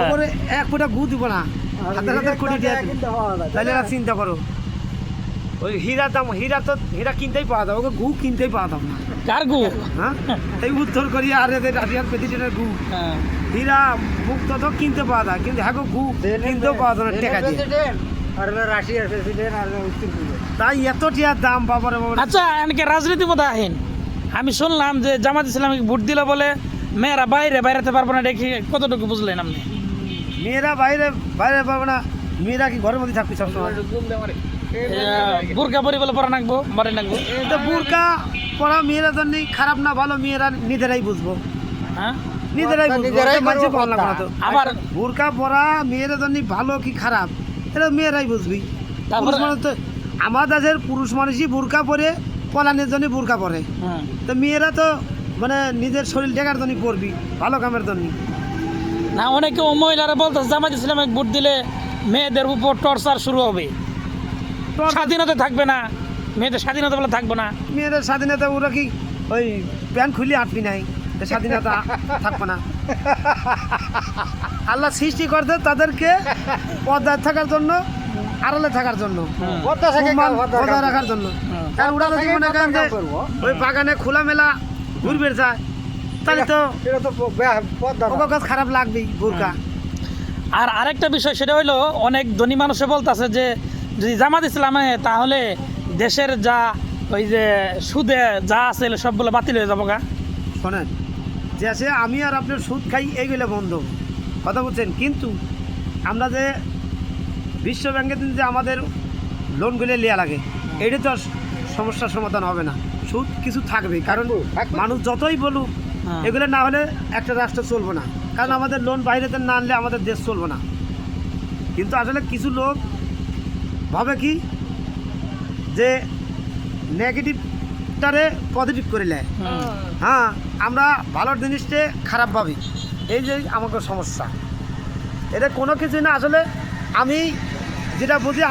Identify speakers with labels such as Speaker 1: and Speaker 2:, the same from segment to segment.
Speaker 1: ওপরে এক ফোঁটা গু দিব না, হাজার হাজার কোটি টাকা দিব। তাহলে না চিন্তা করো, ওই হীরার দাম, হীরা কিনতেই পাওয়া যাবে, ওকে গু কিনতেই পাওয়া যাবে না।
Speaker 2: কার গু?
Speaker 1: হ্যাঁ, এই উত্তর কোরিয়া আর এদের রাশিয়ার প্রেসিডেন্টের গু, হীরা মুক্ত তো কিনতে পাওয়া যায়, কিন্তু হ্যাঁ গু কিনতেও পাওয়া যায় না টাকা দিয়ে। রাশিয়ার প্রেসিডেন্ট আর উত্তর কোরিয়া, তাই এত টিয়ার দাম বাবার বাবা।
Speaker 2: আচ্ছা, এনকে রাজনীতির মধ্যে আহেন, আমি শুনলাম যে জামাত ইসলামী ভোট দিলে বলে মেয়েরা বাইরে বাইরেতে পারবো না, দেখি কতটুকু বুঝলেন আপনি?
Speaker 1: মেয়েরা বাইরে পারবে না, মেয়েরা কি ঘরের মধ্যে থাকবে সবসময়?
Speaker 2: বোরকা পরি বলে পরা নাকবো, মারে নাকবো।
Speaker 1: এটা বোরকা পরা মেয়েরা জন্য খারাপ না ভালো, মেয়েরা নিজেরাই বুঝবো।
Speaker 2: হ্যাঁ,
Speaker 1: নিজেরাই বুঝবো।
Speaker 2: আবার
Speaker 1: বোরকা পরা মেয়েরা জন্য ভালো কি খারাপ এটা মেয়েরাই বুঝবি।
Speaker 2: তারপরে
Speaker 1: পুরুষ মানুষ তো, আমাদের দেশের পুরুষ মানুষই বোরকা পরে পলানের জন্য বোরকা পরে, তো মেয়েরা তো মানে নিজের শরীর ঢেকার জন্য পরবি, ভালো কামের জন্য
Speaker 2: না। অনেকে মহিলারা বলতো জামাত ইসলামে ভোট দিলে মেয়েদের উপর টর্চার শুরু হবে, স্বাধীনতা থাকবে না, মেয়েদের স্বাধীনতা বলে থাকবে না।
Speaker 1: মেয়েদের স্বাধীনতা, ওরা কি ওই প্যান্ট খুলে আটবি নাই, স্বাধীনতা থাকবে না। আল্লাহ সৃষ্টি করতে তাদেরকে পর্দায় থাকার জন্য, আড়ালে থাকার জন্য, বজায় রাখার জন্য। কারণ ওরা যদি মনে করেন যে ওই বাগানে খোলামেলা ঘুরবে যায়, তাহলে তো কাজ খারাপ লাগবেই বোরকা।
Speaker 2: আর আরেকটা বিষয় সেটা হইলো, অনেক ধনী মানুষে বলতেছে যে যদি জামাত ইসলামে তাহলে দেশের যা ওই যে সুদে যা আছে সবগুলো বাতিল হয়ে যাবো গা।
Speaker 1: শোনেন, যে আছে আমি আর আপনার সুদ খাই এইগুলো বন্ধ, কথা বলছেন, কিন্তু আমরা যে বিশ্ব ব্যাংকের দিন যে আমাদের লোনগুলো নেওয়া লাগে, এটা তো সমস্যার সমাধান হবে না, সুদ কিছু থাকবে। কারণ মানুষ যতই বলুক এগুলো না হলে একটা রাষ্ট্র চলবে না, কারণ আমাদের লোন বাইরেতে না আনলে আমাদের দেশ চলবে না। কিন্তু আসলে কিছু লোক ভাবে কি যে নেগেটিভটারে পজিটিভ করে নেয়। হ্যাঁ, আমরা ভালো জিনিসটা খারাপ ভাবি, এই যে আমাকে সমস্যা, এটা কোনো কিছুই না। আসলে আমি যেটা বুঝি,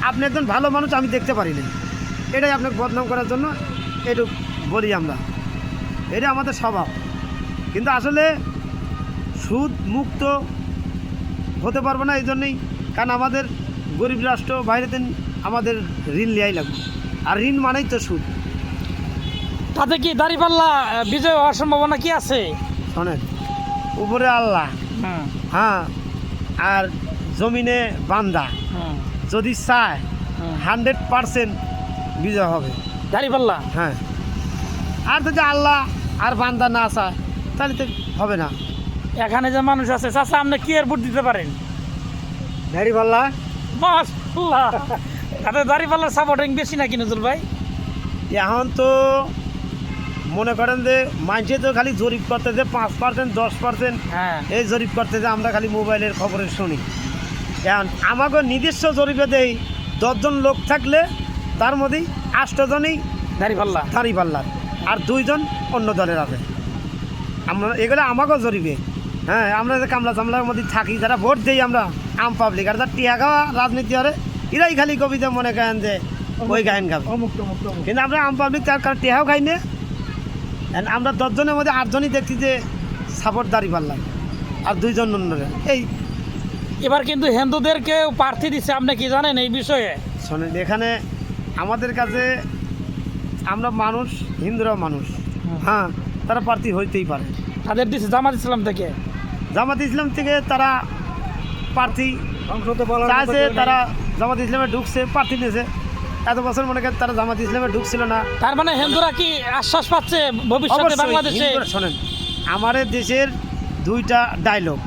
Speaker 1: আপনি একজন ভালো মানুষ আমি দেখতে পারি না, এটাই আপনাকে বদনাম করার জন্য একটু বলি আমরা, এটা আমাদের স্বভাব। কিন্তু আসলে সুদ মুক্ত হতে পারবো না এই জন্যই, কারণ আমাদের গরিব রাষ্ট্র, বাইরেতে আমাদের ঋণ নেওয়াই লাগবে, আর ঋণ মানেই তো সুদ।
Speaker 2: তাতে কি দাঁড়িপাল্লা বিজয় হওয়ার সম্ভাবনা কি আছে?
Speaker 1: শোনেন, উপরে আল্লাহ, হ্যাঁ, আর জমিনে বান্দা, যদি চায় 100% বিজয় হবে
Speaker 2: দাঁড়িপাল্লা।
Speaker 1: হ্যাঁ, আর যদি আল্লাহ আর বান্দা না চায় তাহলে তো হবে না।
Speaker 2: এখানে যে মানুষ আছে, চাচা আপনি কি এর ভোট দিতে পারেন?
Speaker 1: দাঁড়িপাল্লা।
Speaker 2: মাশাআল্লাহ, তাতে দাঁড়িপাল্লার সাপোর্টিং বেশি নাকি নজরুল ভাই?
Speaker 1: এখন তো মনে করেন যে মানুষে তো খালি জরিপ করতে যে 5% 10%,
Speaker 2: হ্যাঁ,
Speaker 1: এই জরিপ করতে যে আমরা খালি মোবাইলের খবরে শুনি। এখন আমাকে নিজস্ব জরিপে দেই 10 জন লোক থাকলে তার মধ্যেই 8 জনই দাঁড়িপাল্লার, আর 2 জন অন্য দলের আছে। আমরা এগুলো আমাকেও জরিপে। হ্যাঁ, আমরা যে কামলা চামলার মধ্যে থাকি, যারা ভোট দিই আমরা আম পাবলিক, আর যারা টিয়া খাওয়া রাজনীতি করে এরাই খালি কবিতা মনে করেন যে ওই গায়ন গাবে, কিন্তু আমরা আম পাবলিক তার কারণ টিয়াও খাই না। আমরা 10 জনের মধ্যে 8 জনই দেখছি যে সাপোর্ট দাঁড়িপাল্লার, আর 2 জন অন্যরা। এই
Speaker 2: এবার কিন্তু হিন্দুদেরকে প্রার্থী দিচ্ছে, আপনি কি জানেন এই বিষয়ে?
Speaker 1: শোনেন, এখানে আমাদের কাছে আমরা মানুষ, হিন্দুরাও মানুষ, হ্যাঁ, তারা প্রার্থী হইতেই পারে।
Speaker 2: তাদের দিচ্ছে জামাত ইসলাম থেকে,
Speaker 1: জামাত ইসলাম থেকে তারা প্রার্থী চাইছে, তারা জামাত ইসলামে ঢুকছে, প্রার্থী নিয়েছে। এত বছর মনে করেন তারা জামাত ইসলামে ঢুকছিল না।
Speaker 2: তার মানে হিন্দুরা কি আশ্বাস পাচ্ছে ভবিষ্যতে বাংলাদেশে?
Speaker 1: শোনেন, আমাদের দেশের 2টা ডায়লগ,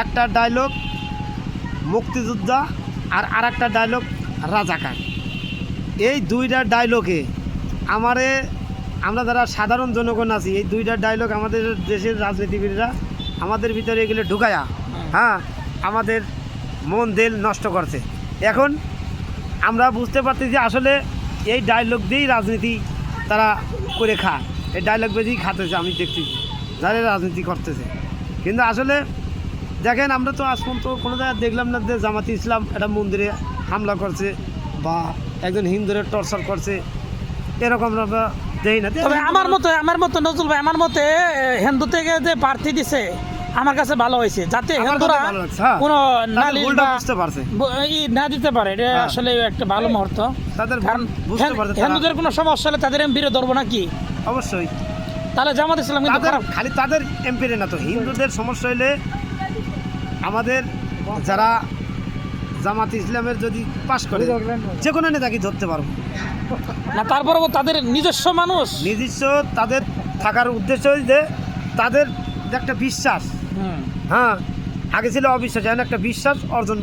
Speaker 1: একটা ডায়লগ মুক্তিযোদ্ধা আর আরেকটা ডায়লগ রাজাকার। এই 2টা ডায়লগে আমরা যারা সাধারণ জনগণ আছি, এই 2টা ডায়লগ আমাদের দেশের রাজনীতিবিদরা আমাদের ভিতরে এগুলো ঢুকায়া, হ্যাঁ, আমাদের মন দিল নষ্ট করছে। এখন আমরা বুঝতে পারছি যে আসলে এই ডায়লগ দিয়েই রাজনীতি তারা করে খায়, এই ডায়লগ বেজেই খাতেছে। আমি দেখছি যারা রাজনীতি করতেছে, কিন্তু আসলে দেখেন আমরা তো আজ পর্যন্ত কোনো জায়গায় দেখলাম না যে জামাতি ইসলাম একটা মন্দিরে হামলা করছে বা একজন হিন্দুরে টর্চার করছে, এরকম আমরা দেখি না।
Speaker 2: তবে আমার মতে নজরুল ভাই, আমার মতে হিন্দু থেকে যে প্রার্থী দিছে আমার কাছে ভালো হয়েছে, যাতে
Speaker 1: আমার
Speaker 2: হিন্দুরা
Speaker 1: কাছে ভালো লাগছে, হ্যাঁ।
Speaker 2: কোনো
Speaker 1: তাদের
Speaker 2: নালিশ
Speaker 1: ভুলটা
Speaker 2: বা
Speaker 1: বুঝতে পারছে।
Speaker 2: না দিতে পারে, এটা
Speaker 1: হ্যাঁ।
Speaker 2: আসলে একটা ভালো মুহূর্ত।
Speaker 1: তাদের ভুল
Speaker 2: কারণ
Speaker 1: বুঝতে পারছে তারা।
Speaker 2: হিন্দুদের কোনো সমস্যা হলে তাদের এমপিরে ধরবো নাকি?
Speaker 1: অবশ্যই
Speaker 2: তাহলে জামাত ইসলাম কিন্তু
Speaker 1: তাদের
Speaker 2: খারাপ।
Speaker 1: খালি তাদের এমপিরে না তো, হিন্দুদের সমস্যা হইলে আমাদের যারা জামাত ইসলামের যদি পাশ করে যে কোনো নেতাকে ধরতে পারবো
Speaker 2: না, তারপরেও তাদের নিজস্ব মানুষ।
Speaker 1: নিজস্ব তাদের থাকার উদ্দেশ্য যে তাদের যে একটা বিশ্বাস,
Speaker 2: হুম,
Speaker 1: হ্যাঁ আগে ছিল অবিশ্বাস, এখন একটা বিশ্বাস অর্জন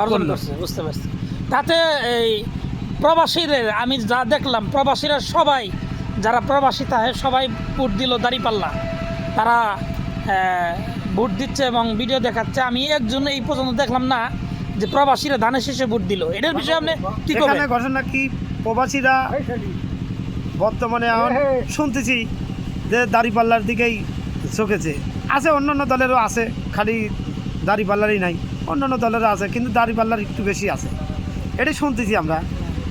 Speaker 2: অর্জন
Speaker 1: করলো।
Speaker 2: করছে, বুঝতে পারছি। তাতে এই প্রবাসীদের আমি যা দেখলাম, প্রবাসীরা সবাই, যারা প্রবাসী থাকে সবাই ভোট দিল দাঁড়িপাল্লা। তারা ভোট দিচ্ছে এবং ভিডিও দেখাচ্ছে। আমি একজন এই পর্যন্ত দেখলাম না যে প্রবাসীরা ধানের শেষে ভোট দিল। এটার বিষয়ে আপনি কি
Speaker 1: এখানে
Speaker 2: করবেন?
Speaker 1: ঘটনা কি, প্রবাসীরা বর্তমানে এখন শুনতেছি যে দাড়িপাল্লার দিকেই ঝুঁকেছে। আছে অন্যান্য দলেরও আছে, খালি দাড়িপাল্লারই নাই, অন্যান্য দলেরও আছে, কিন্তু দাড়িপাল্লার একটু বেশি আছে, এটাই শুনতেছি আমরা।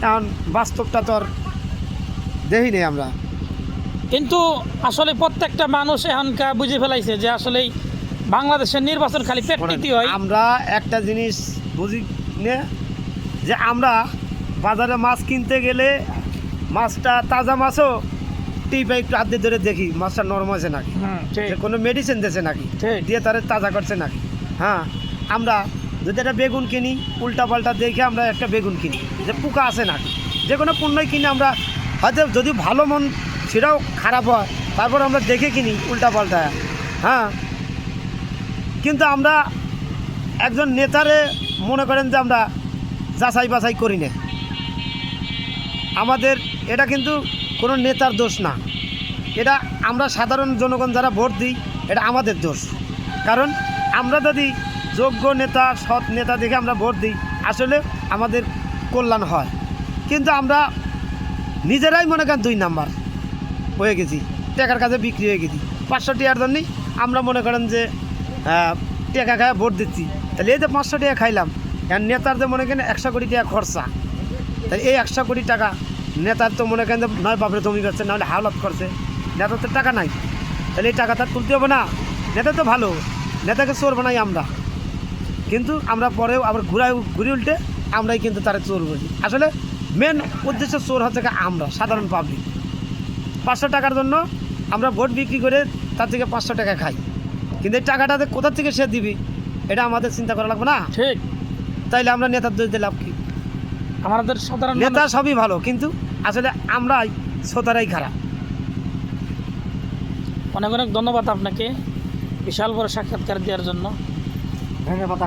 Speaker 1: এখন বাস্তবটা তো আর দেখি নেই আমরা।
Speaker 2: কিন্তু আসলে প্রত্যেকটা মানুষ এখনকার বুঝে ফেলাইছে যে আসলে বাংলাদেশের নির্বাচন খালি প্র্যাকটিতি হয়।
Speaker 1: আমরা একটা জিনিস বুঝি নে, যে আমরা বাজারে মাছ কিনতে গেলে মাছটা তাজা মাছও টিপে একটু হাত দিয়ে ধরে দেখি মাছটা নরম হয়েছে নাকি,
Speaker 2: হুম, ঠিক
Speaker 1: যে কোনো মেডিসিন দিয়েছে নাকি,
Speaker 2: ঠিক।
Speaker 1: দিয়ে তারা তাজা করছে নাকি। হ্যাঁ, আমরা যদি একটা বেগুন কিনি উল্টা পাল্টা দেখে আমরা একটা বেগুন কিনি যে পোকা আছে নাকি, যে কোনো পণ্যই কিনে আমরা হয়তো যদি ভালো মন সেটাও খারাপ হয়, তারপর আমরা দেখে কিনি উল্টা পাল্টা। হ্যাঁ, কিন্তু আমরা একজন নেতারে মনে করেন যে আমরা যাচাই বাছাই করি না। আমাদের এটা কিন্তু কোনো নেতার দোষ না, এটা আমরা সাধারণ জনগণ যারা ভোট দিই এটা আমাদের দোষ। কারণ আমরা যদি যোগ্য নেতা, সৎ নেতা দেখে আমরা ভোট দিই, আসলে আমাদের কল্যাণ হয়। কিন্তু আমরা নিজেরাই মনে করেন 2 নাম্বার হয়ে গেছি, টাকার কাছে বিক্রি হয়ে গেছি। 500 টাকার জন্যই আমরা মনে করেন যে টাকা খায় ভোট দিচ্ছি। তাহলে এই যে 500 টাকা খাইলাম, আর নেতার যে মনে করেন 100 কোটি টাকা খরচা, তাহলে এই 100 কোটি টাকা নেতার তো মনে করেন যে নয় বাপরে জমি করছে, নাহলে হাওলাত করছে, নেতার তো টাকা নাই, তাহলে এই টাকা তার তুলতে হবে না। নেতা তো ভালো, নেতাকে চোর বানাই আমরা, কিন্তু আমরা পরেও আবার ঘুরে উল্টে আমরাই কিন্তু তারা চোর বলি। আসলে মেন উদ্দেশ্য চোর হচ্ছে আমরা সাধারণ পাবলিক। 500 টাকার জন্য আমরা ভোট বিক্রি করে তার থেকে 500 টাকা খাই, কিন্তু এই টাকাটা যে কোথা থেকে সে দিবি এটা আমাদের চিন্তা করা লাগবে না।
Speaker 2: ঠিক।
Speaker 1: তাইলে আমরা নেতার দোষ দিয়ে লাভ কি?
Speaker 2: আমাদের সাধারণ
Speaker 1: নেতা
Speaker 2: মানুষ-
Speaker 1: সবই ভালো, কিন্তু আসলে আমরাই শ্রোতারাই খারাপ।
Speaker 2: অনেক অনেক ধন্যবাদ আপনাকে বিশাল বড় সাক্ষাৎকার দেওয়ার জন্য।
Speaker 1: ধন্যবাদ।